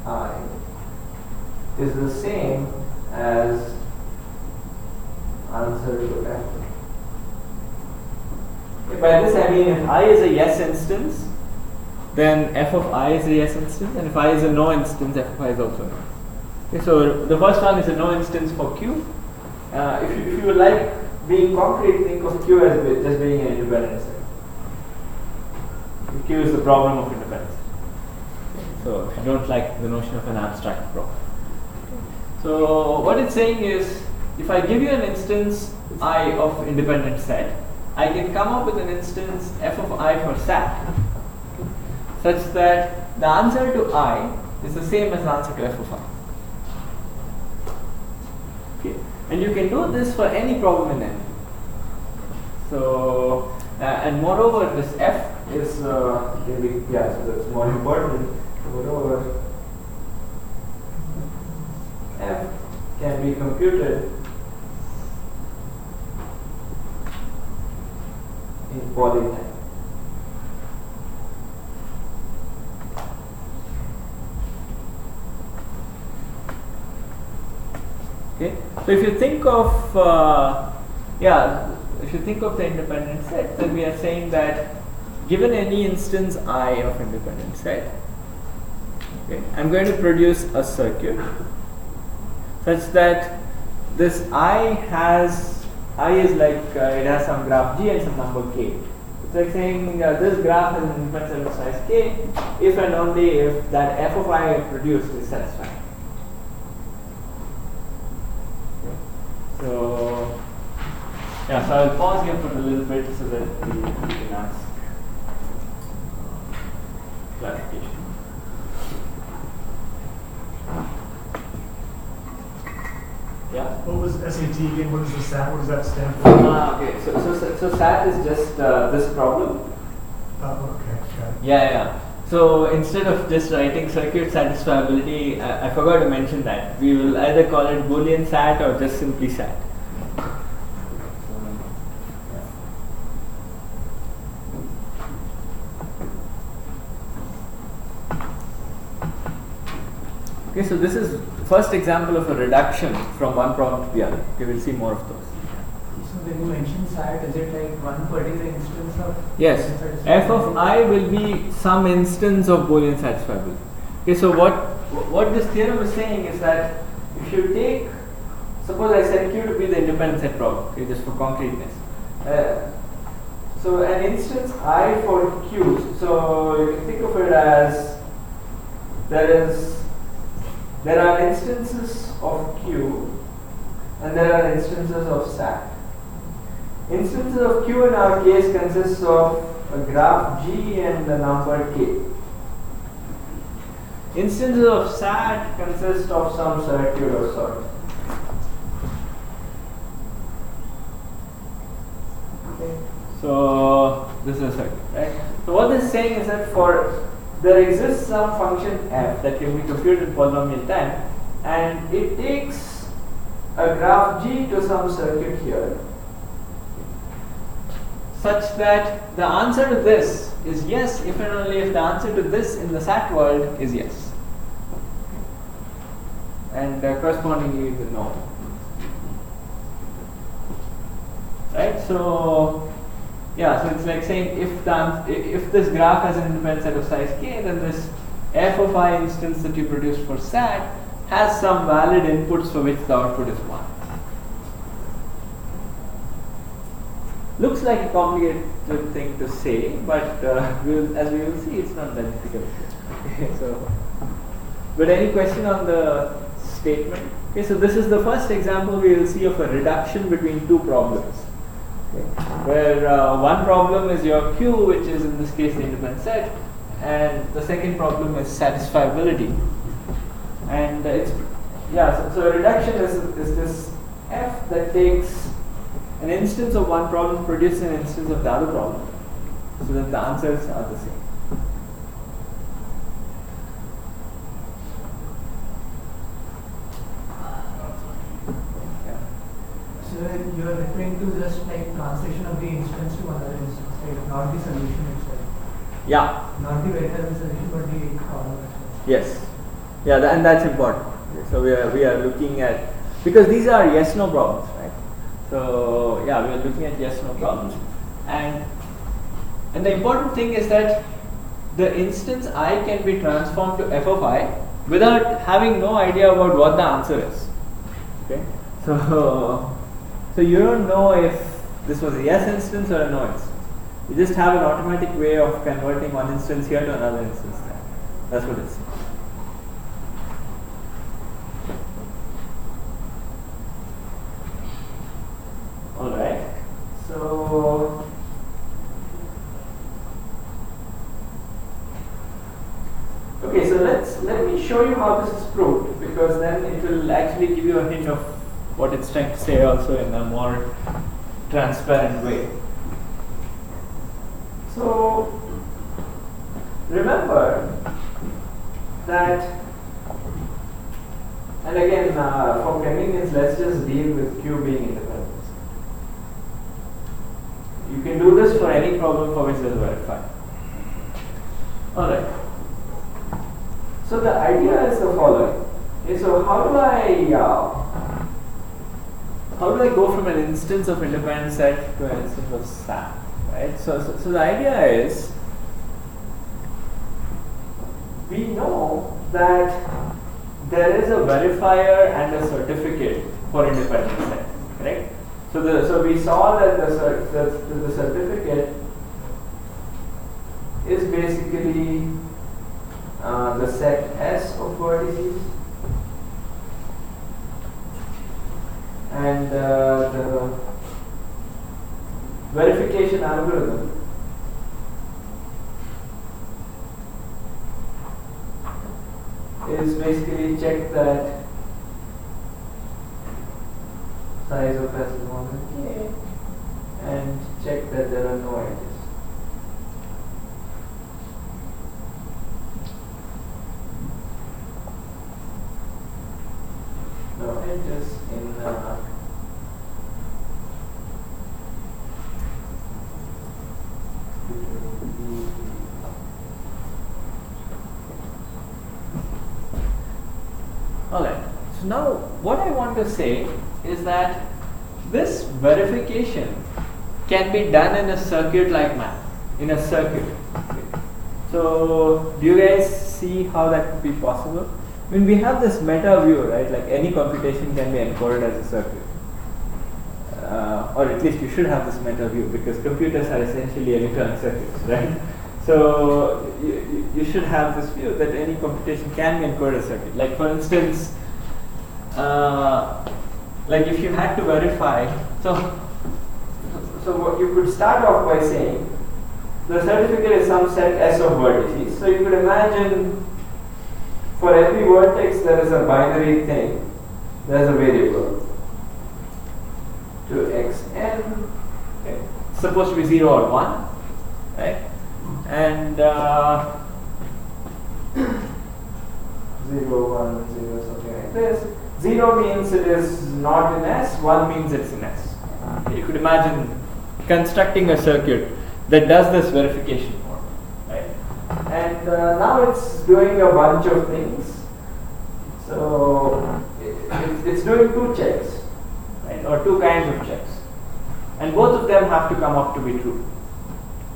Speaker 1: I is the same as answer to f. Okay, by this I mean if I is a yes instance, then f of I is a yes instance, and if I is a no instance, f of I is also no. Okay, so the first one is a no instance for Q. If you like being concrete, think of Q as just being an independent set. Q is the problem of independence. So if you don't like the notion of an abstract problem. So what it's saying is, if I give you an instance I of independent set, I can come up with an instance f of I for SAT, such that the answer to I is the same as the answer to f of I. Okay. And you can do this for any problem in N. So and moreover, this f is so that's more important. Moreover, f can be computed poly type. Okay, so if you think of if you think of the independent set, then we are saying that given any instance I of independent set, okay, I'm going to produce a circuit such that this I is like it has some graph G and some number K. It's like saying this graph has an independent set of size K if and only if that f of I produced is satisfied. So, yeah, so I'll pause here for a little bit so that we can ask clarification. Yeah?
Speaker 6: What was SAT again? What is the SAT? What does that stand for?
Speaker 1: Okay, so SAT is just this problem.
Speaker 6: Okay, got it.
Speaker 1: Yeah. So instead of just writing circuit satisfiability, I forgot to mention that. We will either call it Boolean SAT or just simply SAT. Okay, so this is the first example of a reduction from one problem to the other. Okay, we'll see more of those.
Speaker 3: So when you mention SAT, is it like one particular instance of?
Speaker 1: Yes, f of I will be some instance of Boolean satisfiability. Okay, so what this theorem is saying is that if you take, suppose I set Q to be the independent set problem, okay, just for concreteness. So an instance I for Q, so you can think of it as there are instances of Q and there are instances of SAT. Instances of Q in our case consists of a graph G and a number K. Instances of SAT consist of some circuit or sort. Okay. So this is a circuit, right? So what this is saying is that there exists some function f that can be computed in polynomial time, and it takes a graph G to some circuit here, such that the answer to this is yes if and only if the answer to this in the SAT world is yes, and correspondingly the no. Right? So yeah, so it's like saying if this graph has an independent set of size k, then this f of I instance that you produce for SAT has some valid inputs for which the output is 1. Looks like a complicated thing to say, but as we will see, it's not that difficult. Okay, so, but any question on the statement? Okay, so this is the first example we will see of a reduction between two problems. Okay, where one problem is your Q, which is in this case the independent set, and the second problem is satisfiability. And so a reduction is this f that takes an instance of one problem, produces an instance of the other problem, so that the answers are the same.
Speaker 3: So you are referring to just like translation of the instance to another instance, right? Not the solution itself.
Speaker 1: Yeah.
Speaker 3: Not the vector of the solution, but the problem itself.
Speaker 1: Yes. Yeah, and that's important. So we are looking at, because these are yes/no problems, right? So yeah, we are looking at yes/no problems, and the important thing is that the instance I can be transformed to f of I without having no idea about what the answer is. Okay, so you don't know if this was a yes instance or a no instance. You just have an automatic way of converting one instance here to another instance there. That's what it's. Alright, so okay, so let me show you how this is proved, because then it will actually give you a hint of what it's trying to say also in a more transparent way. So remember that, and again for convenience let's just deal with Q being independent. You can do this for any problem for which there is a verifier. Alright. So the idea is the following. Okay, so how do I go from an instance of independent set to an instance of SAT? Right? So the idea is, we know that there is a verifier and a certificate for independent set, correct? So we saw that the certificate is basically the set S of vertices, and the verification algorithm is basically check that size of S is more than K and check that there are no edges. No edges in Alright, so now what I want to say is that this verification can be done in a circuit like math, in a circuit. Okay. So do you guys see how that could be possible? I mean, we have this meta view, right? Like any computation can be encoded as a circuit. Or at least you should have this meta view, because computers are essentially electronic circuits, right? So you should have this view that any computation can be encoded as a circuit. Like for instance, like if you had to verify, so what you could start off by saying the certificate is some set S of vertices. So you could imagine for every vertex there is a binary thing, there is a variable to xn, okay, it's supposed to be 0 or 1, right? And 0, 1, 0, something like this. 0 means it is not in S, 1 means it's in S. You could imagine constructing a circuit that does this verification for me, right? And now it's doing a bunch of things. So it's doing two checks, right? Or two kinds of checks. And both of them have to come up to be true,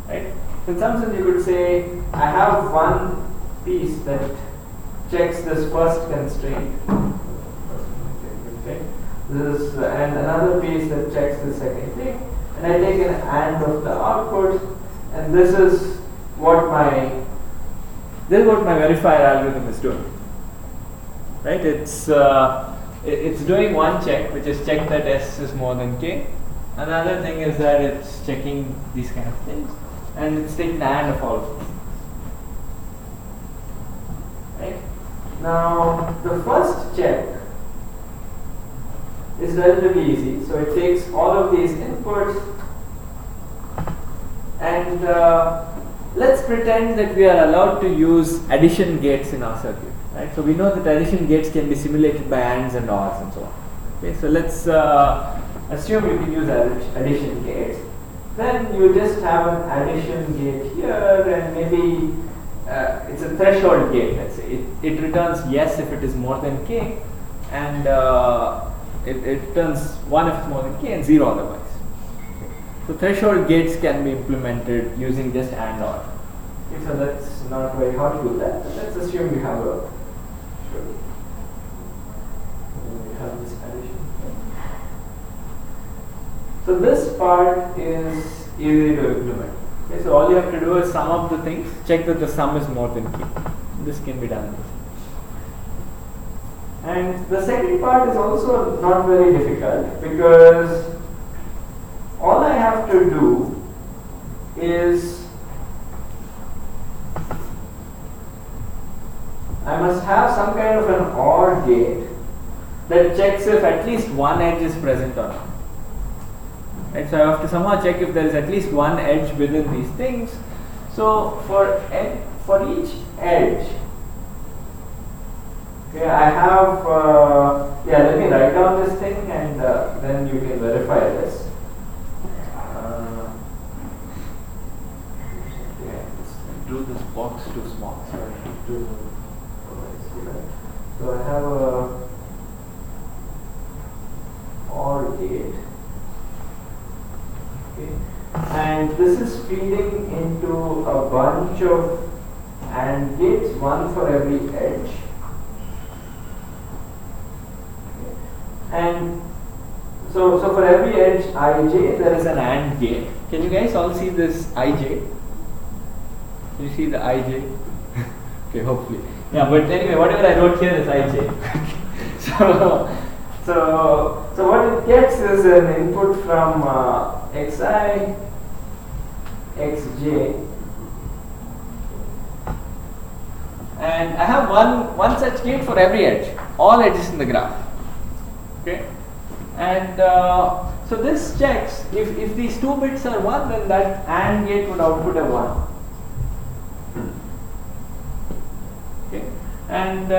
Speaker 1: right? So in some sense you could say, I have one piece that checks this first constraint, okay, this, and another piece that checks the second thing, and I take an AND of the output, and this is what my verifier algorithm is doing, right? It's doing one check, which is check that S is more than K. Another thing is that it's checking these kind of things, and it's taking AND of all of them. Right? Now, the first check is relatively easy. So it takes all of these inputs, and let's pretend that we are allowed to use addition gates in our circuit. Right? So we know that addition gates can be simulated by ANDs and ORs and so on. Okay, so let's assume you can use addition gates. Then you just have an addition gate here, and maybe it's a threshold gate. Let's say it returns yes if it is more than K, and it returns 1 if it's more than K and 0 otherwise. So threshold gates can be implemented using just AND OR. Okay, so that's not very hard to do that. But let's assume you have a this addition. So this part is easy to implement. Okay, so all you have to do is sum up the things, check that the sum is more than K. This can be done. And the second part is also not very difficult, because all I have to do is I must have some kind of an OR gate that checks if at least one edge is present or not. Right, so I have to somehow check if there is at least one edge within these things. So for each edge, okay, I have let me write down this thing, and then you can verify this. box too small, so I have to so I have a OR gate, okay, and this is feeding into a bunch of AND gates, one for every edge, okay. And so for every edge ij there is an AND gate. Can you guys all see this ij? Can you see the ij? Okay, hopefully. Yeah, but anyway, whatever I wrote here is ij. So what it gets is an input from xi, xj, and I have one such gate for every edge, all edges in the graph. Okay, and so this checks if these two bits are 1, then that AND gate would output a 1. Okay, and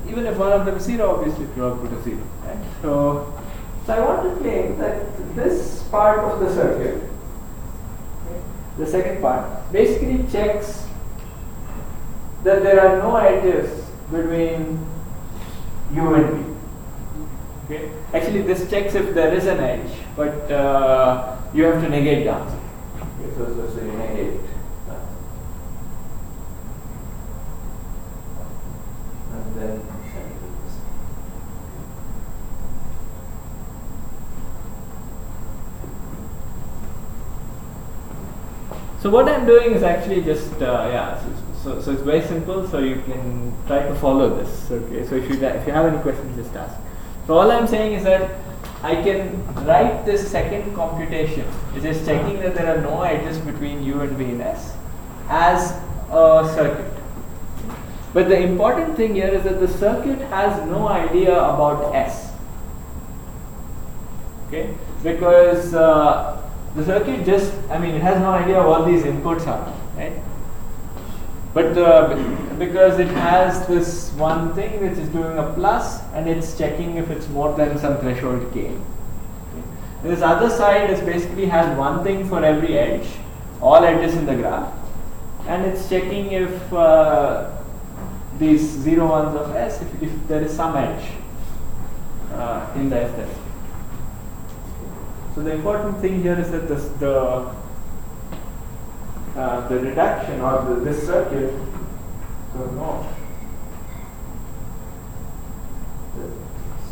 Speaker 1: even if one of them is 0, obviously it will output a 0. Right? So I want to claim that this part of the circuit, okay, the second part, basically checks that there are no edges between u and v. Okay? Actually, this checks if there is an edge, but you have to negate the answer. Okay, so you negate it. And then so what I'm doing is actually just so it's very simple. So you can try to follow this. Okay, so if you have any questions, just ask. So all I'm saying is that I can write this second computation, which is checking that there are no edges between u and v and s, as a circuit. But the important thing here is that the circuit has no idea about s. Okay, because the circuit just, it has no idea what these inputs are, right? But because it has this one thing which is doing a plus, and it's checking if it's more than some threshold k. Okay. This other side is basically has one thing for every edge, all edges in the graph, and it's checking if these 0 1s of s, if there is some edge in the s test. So the important thing here is that the reduction or this circuit, so no, the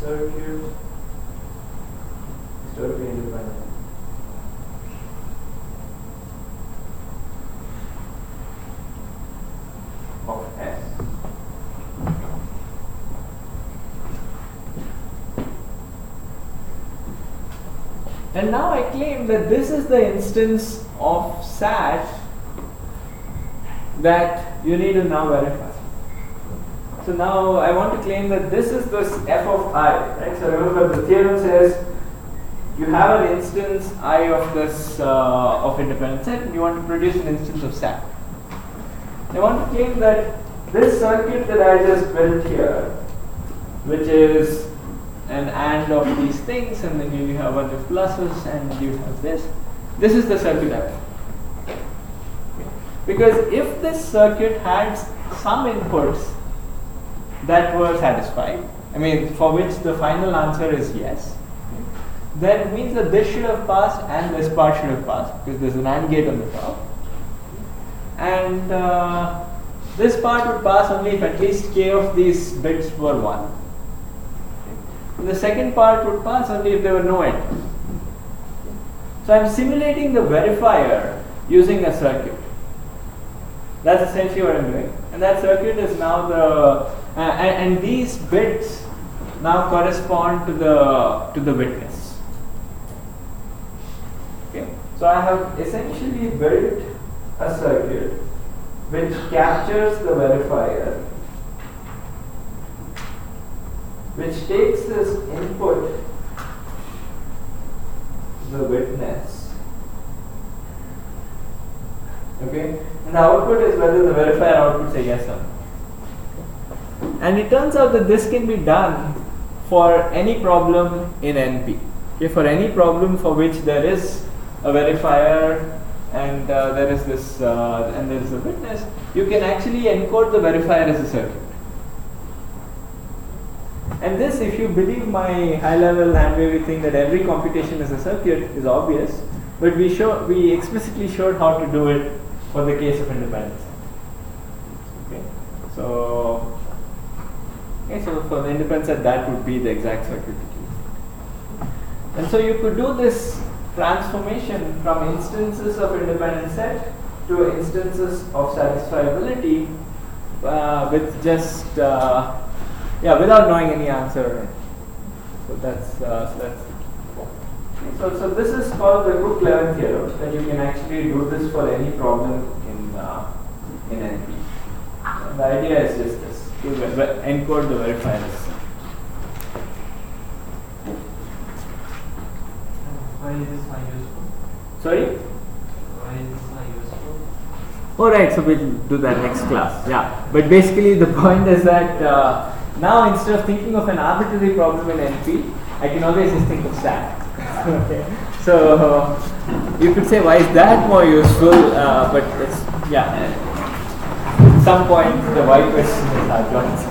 Speaker 1: circuit is totally independent. Of S. And now I claim that this is the instance of SAT that you need to now verify. So now I want to claim that this is this f of I, right? So remember the theorem says you have an instance I of this of independent set, and you want to produce an instance of SAT. I want to claim that this circuit that I just built here, which is an AND of these things, and then you have a bunch of pluses, and you have this is the circuit I want. Because if this circuit had some inputs that were satisfied, for which the final answer is yes, then it means that this should have passed and this part should have passed, because there's an AND gate on the top. And this part would pass only if at least k of these bits were 1. And the second part would pass only if there were no edges. So I'm simulating the verifier using a circuit. That's essentially what I'm doing. And that circuit is now the and these bits now correspond to the witness. Okay. So I have essentially built a circuit which captures the verifier, which takes this input, the witness, okay, and the output is whether the verifier outputs a yes or no. And it turns out that this can be done for any problem in NP. Okay, for any problem for which there is a verifier and there is this, and there is a witness, you can actually encode the verifier as a circuit. And this, if you believe my high-level hand-wavy thing that every computation is a circuit, is obvious. But we explicitly showed how to do it for the case of independence. Okay, so for the independence set, that would be the exact circuit. And so you could do this transformation from instances of independent set to instances of satisfiability with just without knowing any answer. So that's so this is called the Cook-Levin theorem, that you can actually do this for any problem in NP. The idea is just this, to encode the verifiers.
Speaker 7: Why is this not useful?
Speaker 1: Sorry?
Speaker 7: Why is this not useful?
Speaker 1: Oh right, so we'll do that next class. Yeah, but basically the point is that now instead of thinking of an arbitrary problem in NP, I can always just think of SAT. Okay. So you could say, why is that more useful? But it's, at some point the why question is hard to answer.